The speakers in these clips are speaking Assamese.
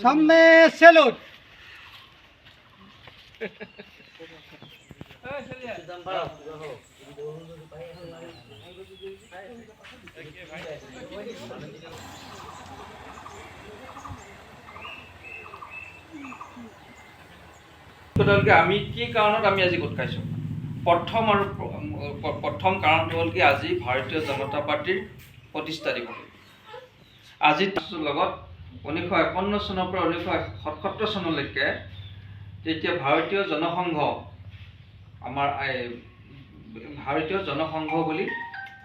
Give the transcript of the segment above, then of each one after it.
সামনে সেলুট। আমি কি কাৰণত আমি আজি গোট খাইছোঁ? প্ৰথম কাৰণটো হ'ল কি, আজি ভাৰতীয় জনতা পাৰ্টীৰ প্ৰতিষ্ঠা দিৱস। আজি লগত 1951 চনৰ পৰা 1977 চনলৈকে যেতিয়া ভাৰতীয় জনসংঘ বুলি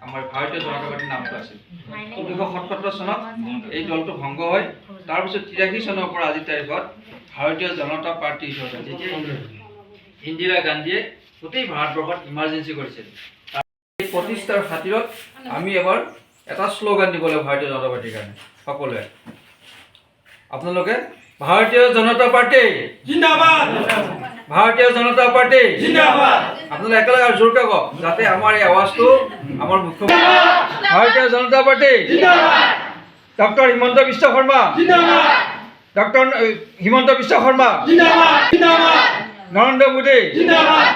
আমাৰ ভাৰতীয় জনতা পাৰ্টীৰ নামটো আছিল। 1977 চনত এই দলটো ভংগ হয়। তাৰপিছত 83 চনৰ পৰা আজিৰ তাৰিখত ভাৰতীয় জনতা পাৰ্টি হিচাপে, যেতিয়া ইন্দিৰা গান্ধীয়ে গোটেই ভাৰতবৰ্ষত ইমাৰ্জেঞ্চি কৰিছিল, এই প্ৰতিষ্ঠাৰ খাতিৰত আমি এবাৰ এটা শ্লোগান দিব লাগিব ভাৰতীয় জনতা পাৰ্টিৰ কাৰণে। সকলোৱে আপোনালোকে ভাৰতীয় জনতা পাৰ্টি জিন্দাবাদ, ভাৰতীয় জনতা পাৰ্টি জিন্দাবাদ। আপোনালোকে একেলগে আৰু জোৰকৈ কওক, যাতে আমাৰ এই আৱাজটো আমাৰ মুখ্যমন্ত্ৰী ভাৰতীয় জনতা পাৰ্টি জিন্দাবাদ, ডক্টৰ হিমন্ত বিশ্ব শৰ্মা জিন্দাবাদ, ডক্টৰ হিমন্ত বিশ্ব শৰ্মা জিন্দাবাদ, নৰেন্দ্ৰ মোদী জিন্দাবাদ,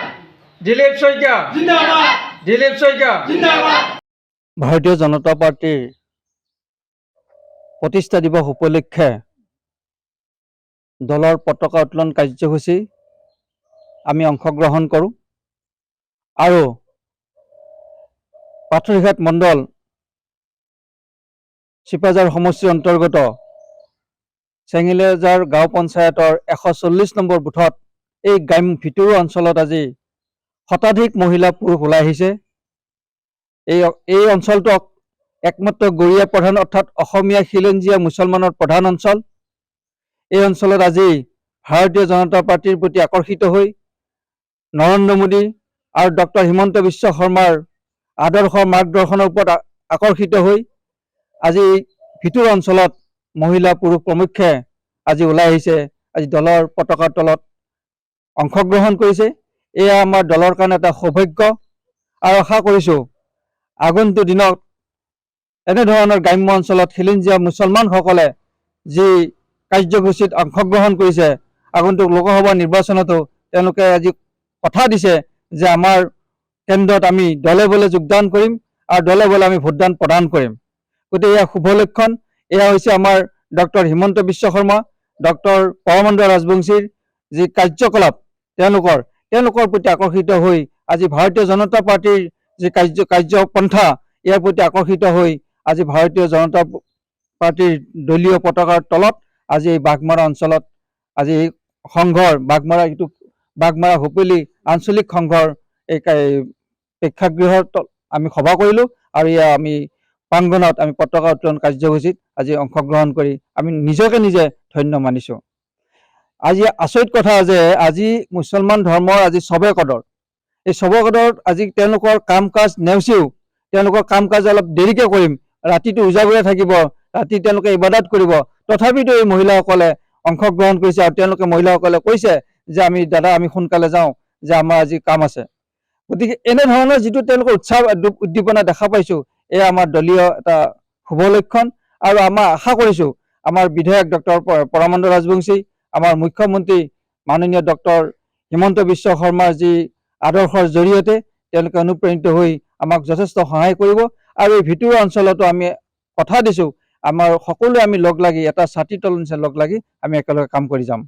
দিলীপ শইকীয়া জিন্দাবাদ, দিলীপ শইকীয়া জিন্দাবাদ। ভাৰতীয় জনতা পাৰ্টিৰ প্ৰতিষ্ঠা দিৱস উপলক্ষে দলৰ পতাকা উত্তোলন কাৰ্যসূচী আমি অংশগ্ৰহণ কৰোঁ আৰু পাথৰিঘাট মণ্ডল চিপাঝাৰ সমষ্টিৰ অন্তৰ্গত চেঙেলীয়াজাৰ গাঁও পঞ্চায়তৰ 140 নম্বৰ বুথত এই ভিতৰুৱা অঞ্চলত আজি শতাধিক মহিলা পুৰুষ ওলাই আহিছে। এই অঞ্চলটোক একমাত্ৰ গৰীয়া প্ৰধান অৰ্থাৎ অসমীয়া খিলঞ্জীয়া মুছলমানৰ প্ৰধান অঞ্চল। এই অঞ্চলত আজি ভাৰতীয় জনতা পাৰ্টিৰ প্ৰতি আকৰ্ষিত হৈ নৰেন্দ্ৰ মোদী আৰু ডক্টৰ হিমন্ত বিশ্ব শৰ্মাৰ আদৰ্শ মাৰ্গদৰ্শনৰ ওপৰত আকৰ্ষিত হৈ আজি ভিতৰুৱা অঞ্চলত মহিলা পুৰুষ প্ৰমুখ্যে আজি ওলাই আহিছে, আজি দলৰ পতাকাৰ তলত অংশগ্ৰহণ কৰিছে। এয়া আমাৰ দলৰ কাৰণে এটা সৌভাগ্য আৰু আশা কৰিছোঁ আগন্তুক দিনত এনেধৰণৰ গ্ৰাম্য অঞ্চলত খিলঞ্জীয়া মুছলমানসকলে যি কাৰ্যসূচীত অংশগ্ৰহণ কৰিছে, আগন্তুক লোকসভা নিৰ্বাচনতো তেওঁলোকে আজি কথা দিছে যে আমাৰ কেন্দ্ৰত আমি দলে বলে যোগদান কৰিম আৰু দলে বলে আমি ভোটদান প্ৰদান কৰিম। গতিকে এয়া শুভ লক্ষণ। এয়া হৈছে আমাৰ ডক্টৰ হিমন্ত বিশ্ব শৰ্মা, ডক্টৰ পৰমানন্দ ৰাজবংশীৰ যি কাৰ্যকলাপ তেওঁলোকৰ প্ৰতি আকৰ্ষিত হৈ আজি ভাৰতীয় জনতা পাৰ্টিৰ যি কাৰ্যপন্থা ইয়াৰ প্ৰতি আকৰ্ষিত হৈ আজি ভাৰতীয় জনতা পাৰ্টিৰ দলীয় পতাকাৰ তলত আজি এই বাঘমাৰা অঞ্চলত আজি সংঘৰ বাঘমাৰা হুপলি আঞ্চলিক সংঘৰ এই প্ৰেক্ষাগৃহত আমি সভা কৰিলোঁ আৰু এয়া আমি প্ৰাংগণত আমি পতাকা উত্তোলন কাৰ্যসূচীত আজি অংশগ্ৰহণ কৰি আমি নিজকে নিজে ধন্য মানিছোঁ। আজি আচৰিত কথা যে আজি মুছলমান ধৰ্মৰ আজি চবে কদৰ, এই চবে কদৰত আজি তেওঁলোকৰ কাম কাজ নেওচিও তেওঁলোকৰ কাম কাজ অলপ দেৰিকৈ কৰিম, ৰাতিটো উজাগৰে থাকিব, ৰাতি তেওঁলোকে ইবাদত কৰিব, তথাপিতো এই মহিলাসকলে অংশগ্ৰহণ কৰিছে আৰু তেওঁলোকে মহিলাসকলে কৈছে যে আমি সোনকালে যাওঁ, যে আমাৰ আজি কাম আছে। গতিকে এনেধৰণৰ যিটো তেওঁলোকৰ উৎসাহ উদ্দীপনা দেখা পাইছোঁ, এয়া আমাৰ দলীয় এটা শুভ লক্ষণ। আৰু আমাৰ আশা কৰিছোঁ আমাৰ বিধায়ক ডক্টৰ পৰমানন্দ ৰাজবংশী, আমাৰ মুখ্যমন্ত্ৰী মাননীয় ডক্টৰ হিমন্ত বিশ্ব শৰ্মাৰ যি আদৰ্শৰ জৰিয়তে তেওঁলোকে অনুপ্ৰাণিত হৈ আমাক যথেষ্ট সহায় কৰিব। আৰু এই ভিতৰুৱা অঞ্চলতো আমি কথা দিছোঁ আমাৰ সকলোৱে আমি লগ লাগি এটা ছাতিৰ তলৰ নিচিনা লগ লাগি আমি একেলগে কাম কৰি যাম।